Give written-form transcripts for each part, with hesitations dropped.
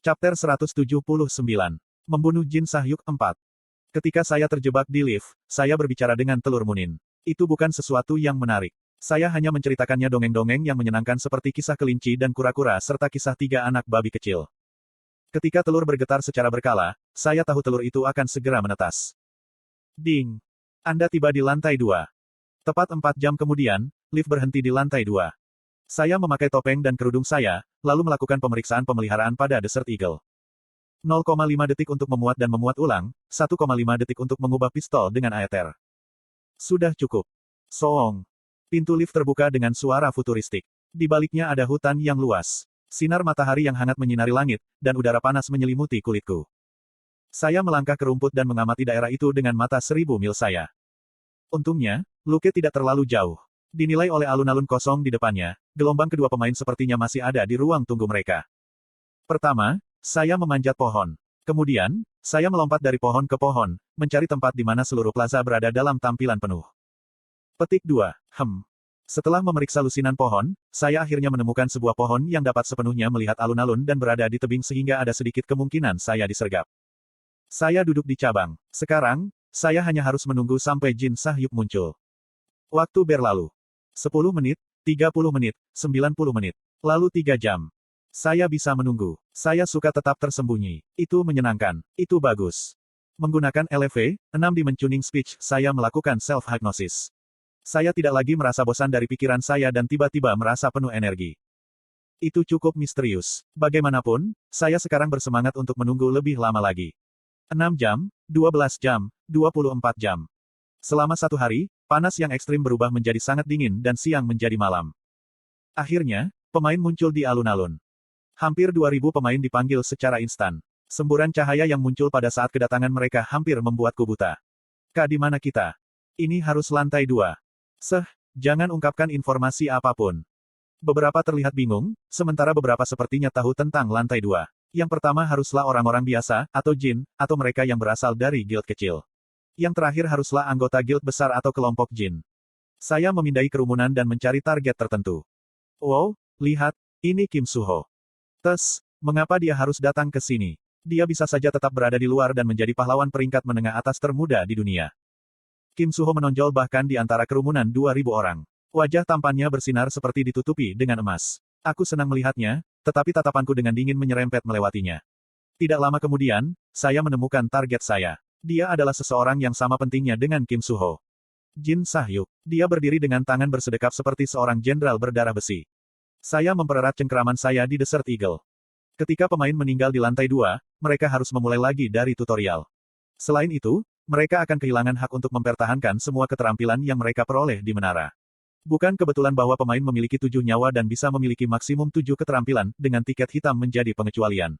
Chapter 179. Membunuh Jin Sahyuk 4. Ketika saya terjebak di lift, saya berbicara dengan telur Munin. Itu bukan sesuatu yang menarik. Saya hanya menceritakannya dongeng-dongeng yang menyenangkan seperti kisah kelinci dan kura-kura serta kisah 3 anak babi kecil. Ketika telur bergetar secara berkala, saya tahu telur itu akan segera menetas. Ding! Anda tiba di lantai 2. Tepat 4 jam kemudian, lift berhenti di lantai 2. Saya memakai topeng dan kerudung saya, lalu melakukan pemeriksaan pemeliharaan pada Desert Eagle. 0,5 detik untuk memuat dan memuat ulang, 1,5 detik untuk mengubah pistol dengan aether. Sudah cukup. Soong. Pintu lift terbuka dengan suara futuristik. Di baliknya ada hutan yang luas. Sinar matahari yang hangat menyinari langit, dan udara panas menyelimuti kulitku. Saya melangkah ke rumput dan mengamati daerah itu dengan mata 1000 mil saya. Untungnya, Luke tidak terlalu jauh. Dinilai oleh alun-alun kosong di depannya, gelombang kedua pemain sepertinya masih ada di ruang tunggu mereka. Pertama, saya memanjat pohon. Kemudian, saya melompat dari pohon ke pohon, mencari tempat di mana seluruh plaza berada dalam tampilan penuh. Petik 2. Setelah memeriksa lusinan pohon, saya akhirnya menemukan sebuah pohon yang dapat sepenuhnya melihat alun-alun dan berada di tebing sehingga ada sedikit kemungkinan saya disergap. Saya duduk di cabang. Sekarang, saya hanya harus menunggu sampai Jin Sahyuk muncul. Waktu berlalu. 10 menit, 30 menit, 90 menit. Lalu 3 jam. Saya bisa menunggu. Saya suka tetap tersembunyi. Itu menyenangkan. Itu bagus. Menggunakan LV6 di Tuning Speech, saya melakukan self-hypnosis. Saya tidak lagi merasa bosan dari pikiran saya dan tiba-tiba merasa penuh energi. Itu cukup misterius. Bagaimanapun, saya sekarang bersemangat untuk menunggu lebih lama lagi. 6 jam, 12 jam, 24 jam. Selama 1 hari, panas yang ekstrim berubah menjadi sangat dingin dan siang menjadi malam. Akhirnya, pemain muncul di alun-alun. Hampir 2000 pemain dipanggil secara instan. Semburan cahaya yang muncul pada saat kedatangan mereka hampir membuatku buta. Kak, di mana kita? Ini harus lantai 2. Jangan ungkapkan informasi apapun. Beberapa terlihat bingung, sementara beberapa sepertinya tahu tentang lantai 2. Yang pertama haruslah orang-orang biasa, atau jin, atau mereka yang berasal dari guild kecil. Yang terakhir haruslah anggota guild besar atau kelompok jin. Saya memindai kerumunan dan mencari target tertentu. Wow, lihat, ini Kim Suho. Mengapa dia harus datang ke sini? Dia bisa saja tetap berada di luar dan menjadi pahlawan peringkat menengah atas termuda di dunia. Kim Suho menonjol bahkan di antara kerumunan 2000 orang. Wajah tampannya bersinar seperti ditutupi dengan emas. Aku senang melihatnya, tetapi tatapanku dengan dingin menyerempet melewatinya. Tidak lama kemudian, saya menemukan target saya. Dia adalah seseorang yang sama pentingnya dengan Kim Suho. Jin Sahyuk. Dia berdiri dengan tangan bersedekap seperti seorang jenderal berdarah besi. Saya mempererat cengkeraman saya di Desert Eagle. Ketika pemain meninggal di lantai 2, mereka harus memulai lagi dari tutorial. Selain itu, mereka akan kehilangan hak untuk mempertahankan semua keterampilan yang mereka peroleh di menara. Bukan kebetulan bahwa pemain memiliki 7 nyawa dan bisa memiliki maksimum 7 keterampilan, dengan tiket hitam menjadi pengecualian.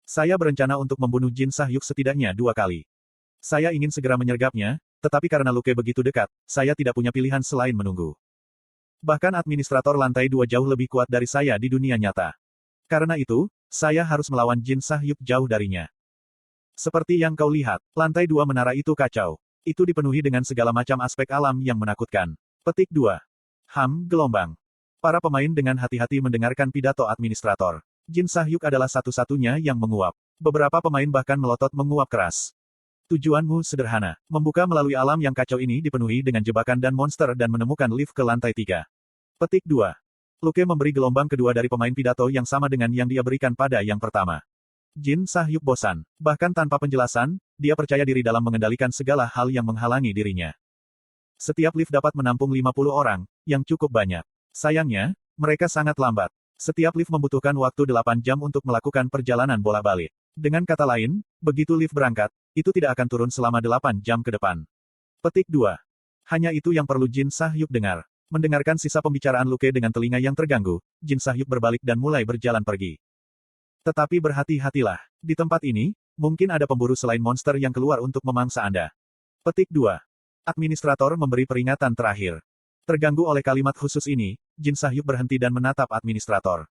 Saya berencana untuk membunuh Jin Sahyuk setidaknya 2 kali. Saya ingin segera menyergapnya, tetapi karena Luke begitu dekat, saya tidak punya pilihan selain menunggu. Bahkan administrator lantai 2 jauh lebih kuat dari saya di dunia nyata. Karena itu, saya harus melawan Jin Sahyuk jauh darinya. Seperti yang kau lihat, lantai 2 menara itu kacau. Itu dipenuhi dengan segala macam aspek alam yang menakutkan. Petik 2. Gelombang. Para pemain dengan hati-hati mendengarkan pidato administrator. Jin Sahyuk adalah satu-satunya yang menguap. Beberapa pemain bahkan melotot menguap keras. Tujuanmu sederhana, membuka melalui alam yang kacau ini dipenuhi dengan jebakan dan monster dan menemukan lift ke lantai 3. Petik 2. Luke memberi gelombang kedua dari pemain pidato yang sama dengan yang dia berikan pada yang pertama. Jin Sahyuk bosan. Bahkan tanpa penjelasan, dia percaya diri dalam mengendalikan segala hal yang menghalangi dirinya. Setiap lift dapat menampung 50 orang, yang cukup banyak. Sayangnya, mereka sangat lambat. Setiap lift membutuhkan waktu 8 jam untuk melakukan perjalanan bolak-balik. Dengan kata lain, begitu lift berangkat, itu tidak akan turun selama 8 jam ke depan. Petik 2. Hanya itu yang perlu Jin Sahyuk dengar. Mendengarkan sisa pembicaraan Luke dengan telinga yang terganggu, Jin Sahyuk berbalik dan mulai berjalan pergi. Tetapi berhati-hatilah. Di tempat ini, mungkin ada pemburu selain monster yang keluar untuk memangsa Anda. Petik 2. Administrator memberi peringatan terakhir. Terganggu oleh kalimat khusus ini, Jin Sahyuk berhenti dan menatap administrator.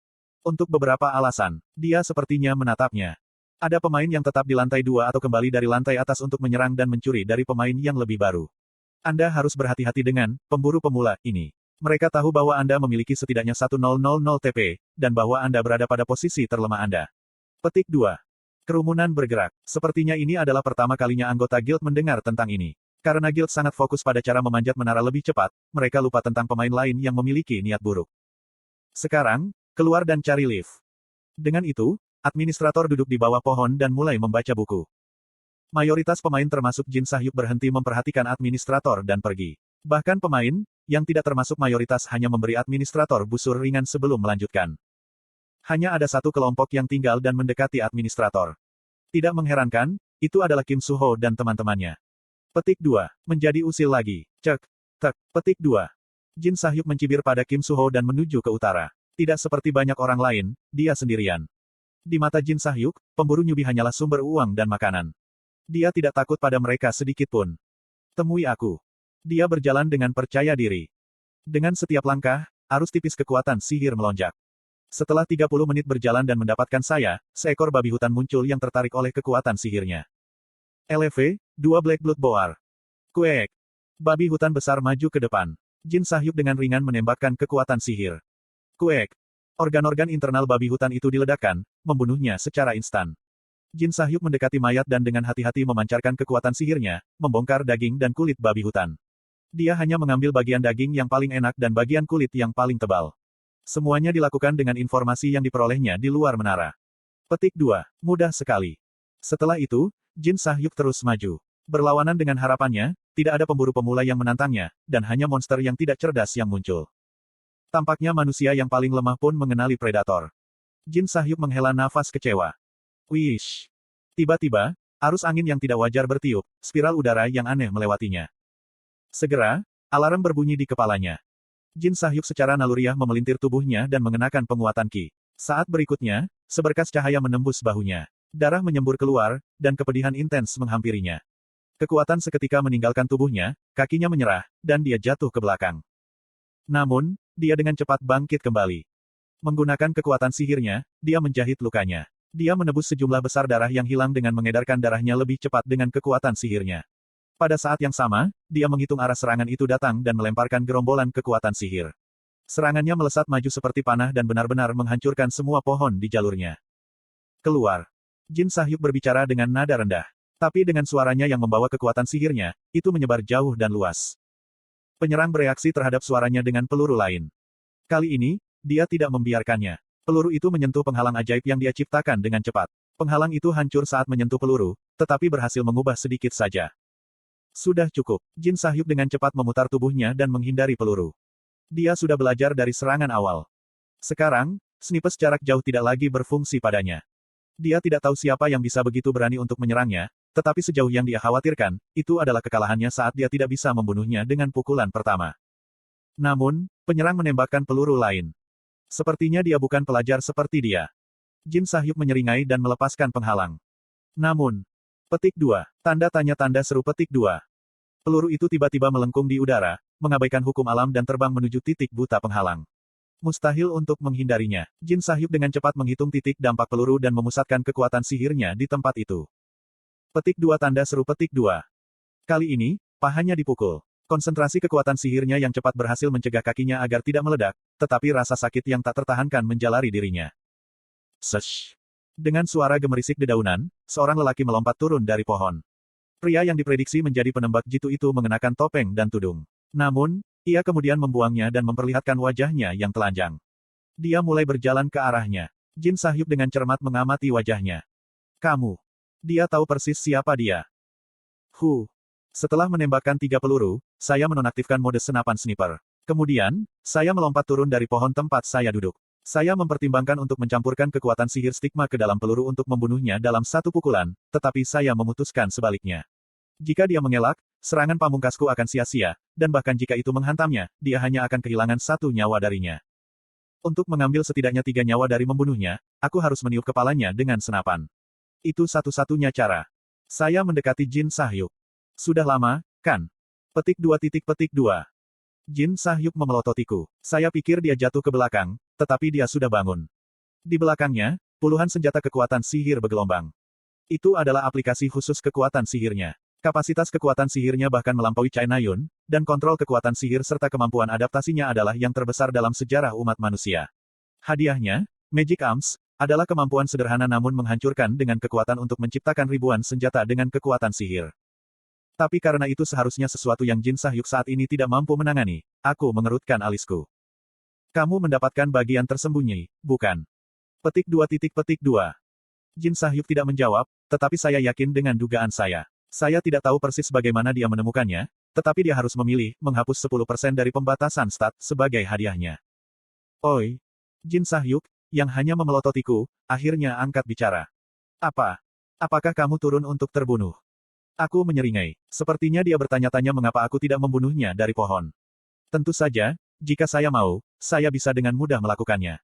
Untuk beberapa alasan, dia sepertinya menatapnya. Ada pemain yang tetap di lantai 2 atau kembali dari lantai atas untuk menyerang dan mencuri dari pemain yang lebih baru. Anda harus berhati-hati dengan pemburu pemula ini. Mereka tahu bahwa Anda memiliki setidaknya 1000 TP, dan bahwa Anda berada pada posisi terlemah Anda. Petik 2. Kerumunan bergerak. Sepertinya ini adalah pertama kalinya anggota guild mendengar tentang ini. Karena guild sangat fokus pada cara memanjat menara lebih cepat, mereka lupa tentang pemain lain yang memiliki niat buruk. Sekarang, keluar dan cari lift. Dengan itu, administrator duduk di bawah pohon dan mulai membaca buku. Mayoritas pemain termasuk Jin Sahyuk berhenti memperhatikan administrator dan pergi. Bahkan pemain, yang tidak termasuk mayoritas hanya memberi administrator busur ringan sebelum melanjutkan. Hanya ada satu kelompok yang tinggal dan mendekati administrator. Tidak mengherankan, itu adalah Kim Suho dan teman-temannya. Petik 2. Menjadi usil lagi. Cek. Tek. Petik 2. Jin Sahyuk mencibir pada Kim Suho dan menuju ke utara. Tidak seperti banyak orang lain, dia sendirian. Di mata Jin Sahyuk, pemburu nyubi hanyalah sumber uang dan makanan. Dia tidak takut pada mereka sedikit pun. Temui aku. Dia berjalan dengan percaya diri. Dengan setiap langkah, arus tipis kekuatan sihir melonjak. Setelah 30 menit berjalan dan mendapatkan saya, seekor babi hutan muncul yang tertarik oleh kekuatan sihirnya. LV, 2 Black Blood Boar. Kuek. Babi hutan besar maju ke depan. Jin Sahyuk dengan ringan menembakkan kekuatan sihir. Kuek. Organ-organ internal babi hutan itu diledakkan, membunuhnya secara instan. Jin Sahyuk mendekati mayat dan dengan hati-hati memancarkan kekuatan sihirnya, membongkar daging dan kulit babi hutan. Dia hanya mengambil bagian daging yang paling enak dan bagian kulit yang paling tebal. Semuanya dilakukan dengan informasi yang diperolehnya di luar menara. Petik 2. Mudah sekali. Setelah itu, Jin Sahyuk terus maju. Berlawanan dengan harapannya, tidak ada pemburu pemula yang menantangnya, dan hanya monster yang tidak cerdas yang muncul. Tampaknya manusia yang paling lemah pun mengenali predator. Jin Sahyuk menghela nafas kecewa. Wish. Tiba-tiba, arus angin yang tidak wajar bertiup, spiral udara yang aneh melewatinya. Segera, alarm berbunyi di kepalanya. Jin Sahyuk secara naluriah memelintir tubuhnya dan mengenakan penguatan Qi. Saat berikutnya, seberkas cahaya menembus bahunya. Darah menyembur keluar, dan kepedihan intens menghampirinya. Kekuatan seketika meninggalkan tubuhnya, kakinya menyerah, dan dia jatuh ke belakang. Namun, dia dengan cepat bangkit kembali. Menggunakan kekuatan sihirnya, dia menjahit lukanya. Dia menebus sejumlah besar darah yang hilang dengan mengedarkan darahnya lebih cepat dengan kekuatan sihirnya. Pada saat yang sama, dia menghitung arah serangan itu datang dan melemparkan gerombolan kekuatan sihir. Serangannya melesat maju seperti panah dan benar-benar menghancurkan semua pohon di jalurnya. Keluar. Jin Sahyuk berbicara dengan nada rendah. Tapi dengan suaranya yang membawa kekuatan sihirnya, itu menyebar jauh dan luas. Penyerang bereaksi terhadap suaranya dengan peluru lain. Kali ini, dia tidak membiarkannya. Peluru itu menyentuh penghalang ajaib yang dia ciptakan dengan cepat. Penghalang itu hancur saat menyentuh peluru, tetapi berhasil mengubah sedikit saja. Sudah cukup. Jin Sahyuk dengan cepat memutar tubuhnya dan menghindari peluru. Dia sudah belajar dari serangan awal. Sekarang, snipes jarak jauh tidak lagi berfungsi padanya. Dia tidak tahu siapa yang bisa begitu berani untuk menyerangnya, tetapi sejauh yang dia khawatirkan, itu adalah kekalahannya saat dia tidak bisa membunuhnya dengan pukulan pertama. Namun, penyerang menembakkan peluru lain. Sepertinya dia bukan pelajar seperti dia. Jin Sahyuk menyeringai dan melepaskan penghalang. Namun, petik 2. Tanda tanya tanda seru petik 2. Peluru itu tiba-tiba melengkung di udara, mengabaikan hukum alam dan terbang menuju titik buta penghalang. Mustahil untuk menghindarinya. Jin Sahyuk dengan cepat menghitung titik dampak peluru dan memusatkan kekuatan sihirnya di tempat itu. Petik 2 tanda seru petik 2. Kali ini, pahanya dipukul. Konsentrasi kekuatan sihirnya yang cepat berhasil mencegah kakinya agar tidak meledak, tetapi rasa sakit yang tak tertahankan menjalari dirinya. Sesh. Dengan suara gemerisik dedaunan, seorang lelaki melompat turun dari pohon. Pria yang diprediksi menjadi penembak jitu itu mengenakan topeng dan tudung. Namun, ia kemudian membuangnya dan memperlihatkan wajahnya yang telanjang. Dia mulai berjalan ke arahnya. Jin Sahyuk dengan cermat mengamati wajahnya. Kamu. Dia tahu persis siapa dia. Setelah menembakkan 3 peluru, saya menonaktifkan mode senapan sniper. Kemudian, saya melompat turun dari pohon tempat saya duduk. Saya mempertimbangkan untuk mencampurkan kekuatan sihir stigma ke dalam peluru untuk membunuhnya dalam satu pukulan, tetapi saya memutuskan sebaliknya. Jika dia mengelak, serangan pamungkasku akan sia-sia, dan bahkan jika itu menghantamnya, dia hanya akan kehilangan 1 nyawa darinya. Untuk mengambil setidaknya 3 nyawa dari membunuhnya, aku harus meniup kepalanya dengan senapan. Itu satu-satunya cara. Saya mendekati Jin Sahyuk. Sudah lama, kan? Petik 2. Jin Sahyuk memelototiku. Saya pikir dia jatuh ke belakang, tetapi dia sudah bangun. Di belakangnya, puluhan senjata kekuatan sihir bergelombang. Itu adalah aplikasi khusus kekuatan sihirnya. Kapasitas kekuatan sihirnya bahkan melampaui China Yun, dan kontrol kekuatan sihir serta kemampuan adaptasinya adalah yang terbesar dalam sejarah umat manusia. Hadiahnya, Magic Arms, adalah kemampuan sederhana namun menghancurkan dengan kekuatan untuk menciptakan ribuan senjata dengan kekuatan sihir. Tapi karena itu seharusnya sesuatu yang Jin Sahyuk saat ini tidak mampu menangani, aku mengerutkan alisku. Kamu mendapatkan bagian tersembunyi, bukan? Petik 2. Jin Sahyuk tidak menjawab, tetapi saya yakin dengan dugaan saya. Saya tidak tahu persis bagaimana dia menemukannya, tetapi dia harus memilih, menghapus 10% dari pembatasan stat, sebagai hadiahnya. Oi! Jin Sahyuk, yang hanya memelototiku, akhirnya angkat bicara. Apa? Apakah kamu turun untuk terbunuh? Aku menyeringai. Sepertinya dia bertanya-tanya mengapa aku tidak membunuhnya dari pohon. Tentu saja, jika saya mau, saya bisa dengan mudah melakukannya.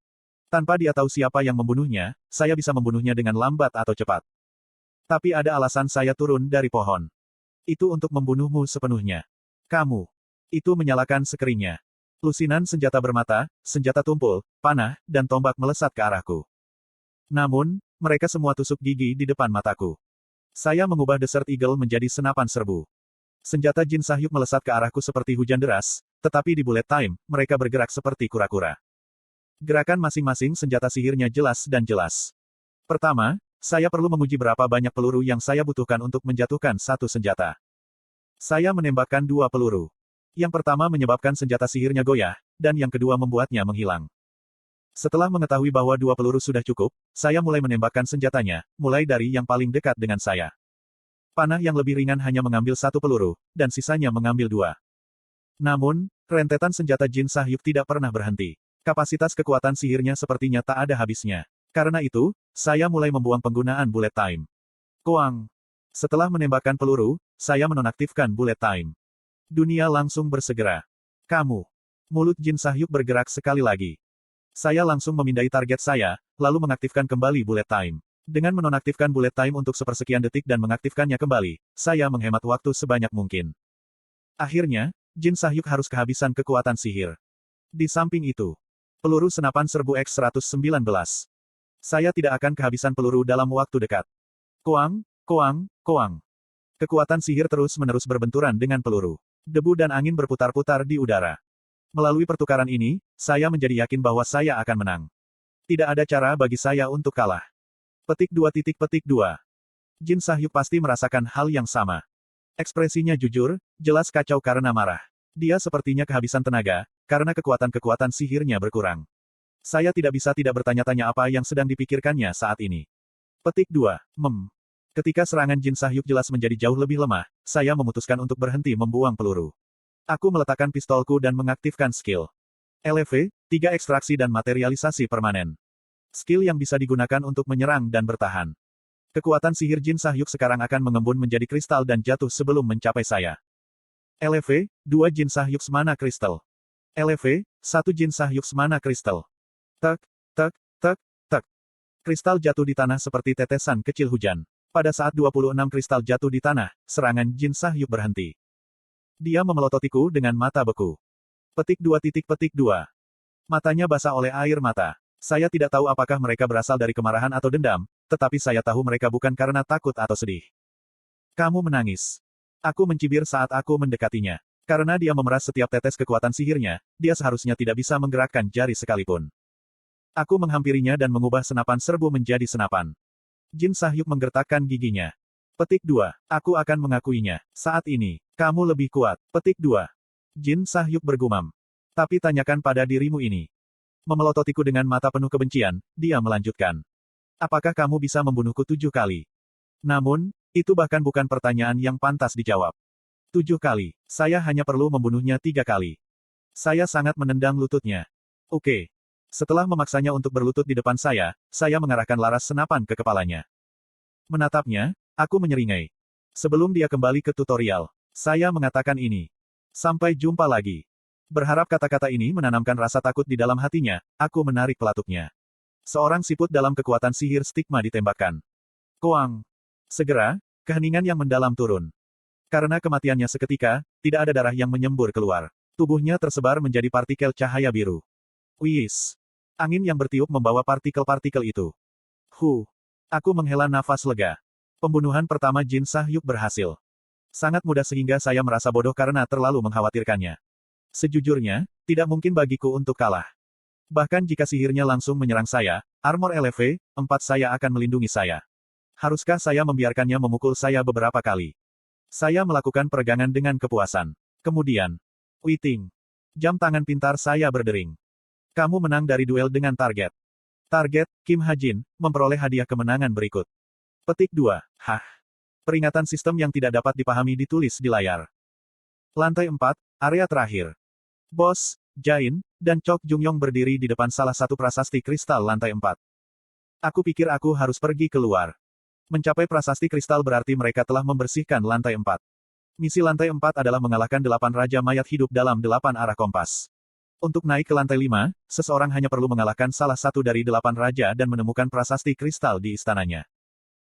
Tanpa dia tahu siapa yang membunuhnya, saya bisa membunuhnya dengan lambat atau cepat. Tapi ada alasan saya turun dari pohon. Itu untuk membunuhmu sepenuhnya. Kamu. Itu menyalakan sekeringnya. Lusinan senjata bermata, senjata tumpul, panah, dan tombak melesat ke arahku. Namun, mereka semua tusuk gigi di depan mataku. Saya mengubah Desert Eagle menjadi senapan serbu. Senjata Jin Sahyuk melesat ke arahku seperti hujan deras, tetapi di bullet time, mereka bergerak seperti kura-kura. Gerakan masing-masing senjata sihirnya jelas dan jelas. Pertama, saya perlu menguji berapa banyak peluru yang saya butuhkan untuk menjatuhkan satu senjata. Saya menembakkan 2 peluru. Yang pertama menyebabkan senjata sihirnya goyah, dan yang kedua membuatnya menghilang. Setelah mengetahui bahwa 2 peluru sudah cukup, saya mulai menembakkan senjatanya, mulai dari yang paling dekat dengan saya. Panah yang lebih ringan hanya mengambil 1 peluru, dan sisanya mengambil 2. Namun, rentetan senjata Jin Sahyuk tidak pernah berhenti. Kapasitas kekuatan sihirnya sepertinya tak ada habisnya. Karena itu, saya mulai membuang penggunaan bullet time. Koang! Setelah menembakkan peluru, saya menonaktifkan bullet time. Dunia langsung bersegera. Kamu. Mulut Jin Sahyuk bergerak sekali lagi. Saya langsung memindai target saya, lalu mengaktifkan kembali bullet time. Dengan menonaktifkan bullet time untuk sepersekian detik dan mengaktifkannya kembali, saya menghemat waktu sebanyak mungkin. Akhirnya, Jin Sahyuk harus kehabisan kekuatan sihir. Di samping itu, peluru senapan serbu X-119. Saya tidak akan kehabisan peluru dalam waktu dekat. Koang, koang, koang. Kekuatan sihir terus-menerus berbenturan dengan peluru. Debu dan angin berputar-putar di udara. Melalui pertukaran ini, saya menjadi yakin bahwa saya akan menang. Tidak ada cara bagi saya untuk kalah. Petik 2. Jin Sahyuk pasti merasakan hal yang sama. Ekspresinya jujur, jelas kacau karena marah. Dia sepertinya kehabisan tenaga, karena kekuatan-kekuatan sihirnya berkurang. Saya tidak bisa tidak bertanya-tanya apa yang sedang dipikirkannya saat ini. Petik 2. Ketika serangan Jin Sahyuk jelas menjadi jauh lebih lemah, saya memutuskan untuk berhenti membuang peluru. Aku meletakkan pistolku dan mengaktifkan skill LV, 3 ekstraksi dan materialisasi permanen. Skill yang bisa digunakan untuk menyerang dan bertahan. Kekuatan sihir Jin Sahyuk sekarang akan mengembun menjadi kristal dan jatuh sebelum mencapai saya. LV, 2 Jin Sahyuk mana kristal. LV, 1 Jin Sahyuk mana kristal. Tek, tek, tek, tek. Kristal jatuh di tanah seperti tetesan kecil hujan. Pada saat 26 kristal jatuh di tanah, serangan Jin Sahyuk berhenti. Dia memelototiku dengan mata beku. Petik 2. Matanya basah oleh air mata. Saya tidak tahu apakah mereka berasal dari kemarahan atau dendam, tetapi saya tahu mereka bukan karena takut atau sedih. Kamu menangis. Aku mencibir saat aku mendekatinya. Karena dia memeras setiap tetes kekuatan sihirnya, dia seharusnya tidak bisa menggerakkan jari sekalipun. Aku menghampirinya dan mengubah senapan serbu menjadi senapan. Jin Sahyuk menggertakkan giginya. Petik 2. Aku akan mengakuinya. Saat ini, kamu lebih kuat. Petik 2. Jin Sahyuk bergumam. Tapi tanyakan pada dirimu ini. Memelototiku dengan mata penuh kebencian, dia melanjutkan. Apakah kamu bisa membunuhku 7 kali? Namun, itu bahkan bukan pertanyaan yang pantas dijawab. 7 kali. Saya hanya perlu membunuhnya 3 kali. Saya sangat menendang lututnya. Oke. Setelah memaksanya untuk berlutut di depan saya mengarahkan laras senapan ke kepalanya. Menatapnya, aku menyeringai. Sebelum dia kembali ke tutorial, saya mengatakan ini. Sampai jumpa lagi. Berharap kata-kata ini menanamkan rasa takut di dalam hatinya, aku menarik pelatuknya. Seorang siput dalam kekuatan sihir stigma ditembakkan. Koang. Segera, keheningan yang mendalam turun. Karena kematiannya seketika, tidak ada darah yang menyembur keluar. Tubuhnya tersebar menjadi partikel cahaya biru. Wis. Angin yang bertiup membawa partikel-partikel itu. Aku menghela nafas lega. Pembunuhan pertama Jin Sahyuk berhasil. Sangat mudah sehingga saya merasa bodoh karena terlalu mengkhawatirkannya. Sejujurnya, tidak mungkin bagiku untuk kalah. Bahkan jika sihirnya langsung menyerang saya, armor LV4 saya akan melindungi saya. Haruskah saya membiarkannya memukul saya beberapa kali? Saya melakukan peregangan dengan kepuasan. Kemudian, Witing. Jam tangan pintar saya berdering. Kamu menang dari duel dengan target. Target, Kim Ha-jin, memperoleh hadiah kemenangan berikut. Petik 2. Hah. Peringatan sistem yang tidak dapat dipahami ditulis di layar. Lantai 4, area terakhir. Bos, Jain, dan Chok Jung-yong berdiri di depan salah satu prasasti kristal lantai 4. Aku pikir aku harus pergi keluar. Mencapai prasasti kristal berarti mereka telah membersihkan lantai 4. Misi lantai 4 adalah mengalahkan 8 raja mayat hidup dalam 8 arah kompas. Untuk naik ke lantai 5, seseorang hanya perlu mengalahkan salah satu dari 8 raja dan menemukan prasasti kristal di istananya.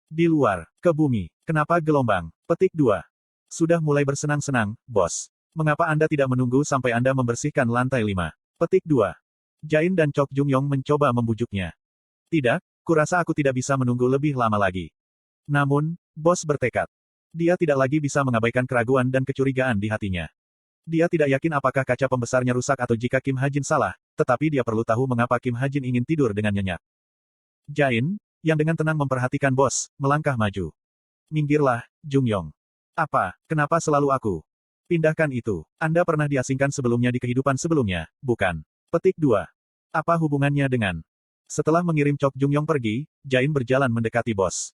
Di luar, ke bumi, kenapa gelombang? Petik 2. Sudah mulai bersenang-senang, bos. Mengapa Anda tidak menunggu sampai Anda membersihkan lantai 5? Petik 2. Jain dan Chok Jung-yong mencoba membujuknya. Tidak, kurasa aku tidak bisa menunggu lebih lama lagi. Namun, bos bertekad. Dia tidak lagi bisa mengabaikan keraguan dan kecurigaan di hatinya. Dia tidak yakin apakah kaca pembesarnya rusak atau jika Kim Ha-jin salah, tetapi dia perlu tahu mengapa Kim Ha-jin ingin tidur dengan nyenyak. Jain, yang dengan tenang memperhatikan bos, melangkah maju. Minggirlah, Jung-yong. Apa, kenapa selalu aku? Pindahkan itu. Anda pernah diasingkan sebelumnya di kehidupan sebelumnya, bukan? Petik 2. Apa hubungannya dengan? Setelah mengirim Chok Jung-yong pergi, Jain berjalan mendekati bos.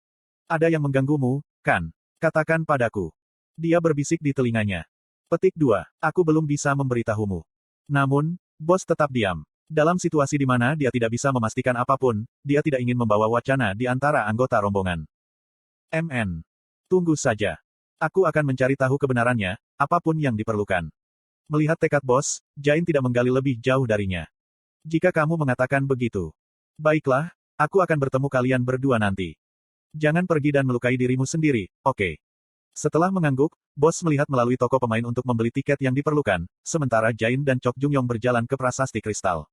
Ada yang mengganggumu, kan? Katakan padaku. Dia berbisik di telinganya. Petik 2. Aku belum bisa memberitahumu. Namun, bos tetap diam. Dalam situasi di mana dia tidak bisa memastikan apapun, dia tidak ingin membawa wacana di antara anggota rombongan. MN. Tunggu saja. Aku akan mencari tahu kebenarannya, apapun yang diperlukan. Melihat tekad bos, Jain tidak menggali lebih jauh darinya. Jika kamu mengatakan begitu. Baiklah, aku akan bertemu kalian berdua nanti. Jangan pergi dan melukai dirimu sendiri, oke? Setelah mengangguk, bos melihat melalui toko pemain untuk membeli tiket yang diperlukan, sementara Jain dan Chok Jung-yong berjalan ke prasasti kristal.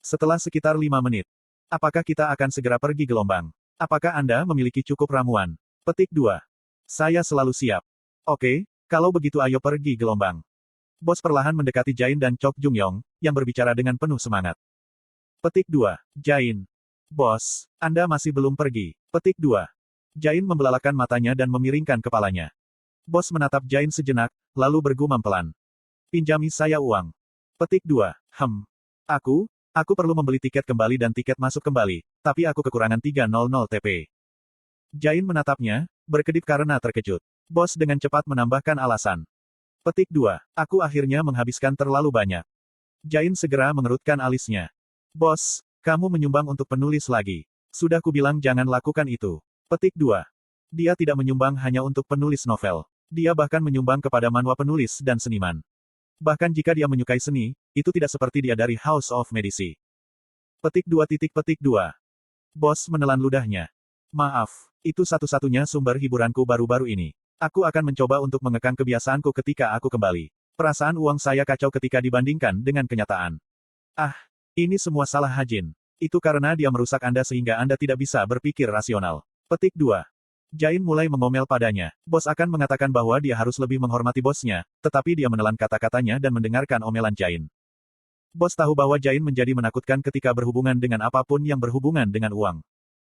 Setelah sekitar 5 menit. Apakah kita akan segera pergi gelombang? Apakah Anda memiliki cukup ramuan? Petik 2. Saya selalu siap. Oke, kalau begitu ayo pergi gelombang. Bos perlahan mendekati Jain dan Chok Jung-yong, yang berbicara dengan penuh semangat. Petik 2. Jain. Bos, Anda masih belum pergi. Petik 2. Jain membelalakan matanya dan memiringkan kepalanya. Bos menatap Jain sejenak, lalu bergumam pelan. Pinjami saya uang. Petik 2. Aku perlu membeli tiket kembali dan tiket masuk kembali, tapi aku kekurangan 300 TP. Jain menatapnya, berkedip karena terkejut. Bos dengan cepat menambahkan alasan. Petik 2. Aku akhirnya menghabiskan terlalu banyak. Jain segera mengerutkan alisnya. Bos, kamu menyumbang untuk penulis lagi. Sudah kubilang jangan lakukan itu. Petik 2. Dia tidak menyumbang hanya untuk penulis novel. Dia bahkan menyumbang kepada manhwa penulis dan seniman. Bahkan jika dia menyukai seni, itu tidak seperti dia dari House of Medici. Petik 2. Bos menelan ludahnya. Maaf, itu satu-satunya sumber hiburanku baru-baru ini. Aku akan mencoba untuk mengekang kebiasaanku ketika aku kembali. Perasaan uang saya kacau ketika dibandingkan dengan kenyataan. Ah, ini semua salah Ha-jin. Itu karena dia merusak Anda sehingga Anda tidak bisa berpikir rasional. Petik 2. Jain mulai mengomel padanya. Bos akan mengatakan bahwa dia harus lebih menghormati bosnya, tetapi dia menelan kata-katanya dan mendengarkan omelan Jain. Bos tahu bahwa Jain menjadi menakutkan ketika berhubungan dengan apapun yang berhubungan dengan uang.